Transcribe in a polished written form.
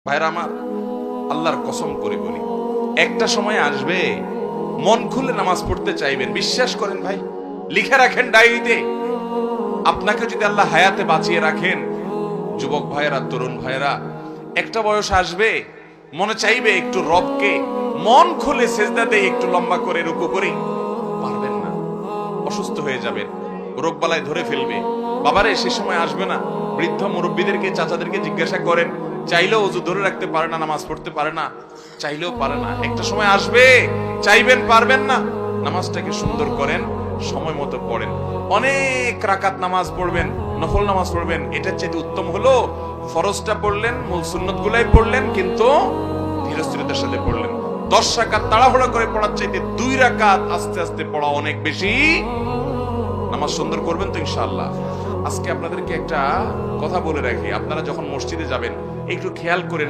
ভাইরা আমার, আল্লাহর কসম করে বলি, একটা সময় আসবে মন খুলে নামাজ পড়তে চাইবেন। বিশ্বাস করেন ভাই, লিখে রাখেন ডায়েরিতে। আপনাকে যদি আল্লাহ হায়াতে বাঁচিয়ে রাখেন, যুবক ভাইয়েরা, তরুণ ভাইয়েরা, একটা বয়স আসবে মনে চাইবে একটু রবকে মন খুলে সেজদা দেই, একটু লম্বা করে রুকু করি। পারবেন না, অসুস্থ হয়ে যাবেন, রোগবালায় ধরে ফেলবে। বাবারে, সে সময় আসবে না? বৃদ্ধ মুরব্বীদেরকে, চাচাদেরকে জিজ্ঞাসা করেন, চাইলেও ওযু ধরে রাখতে পারে না, নামাজ পড়তে পারে না, চাইলেও পারে না। একটা সময় আসবে চাইবেন, পারবেন না। নামাজটাকে সুন্দর করেন, সময় মতো পড়েন, অনেক রাকাত নামাজ পড়বেন, নফল নামাজ পড়বেন। এটার চাইতে উত্তম হলো ফরজটা পড়লেন, মূল সুন্নত গুলাই পড়লেন, কিন্তু ধীরস্থিরতার সাথে পড়লেন। 10 রাকাত তাড়াহুড়া করে পড়ার চাইতে 2 রাকাত আস্তে আস্তে পড়া অনেক বেশি। নামাজ সুন্দর করবেন তো ইনশাআল্লাহ। আজকে আপনাদেরকে একটা কথা বলে রাখি, আপনারা যখন মসজিদে যাবেন একটু খেয়াল করেন।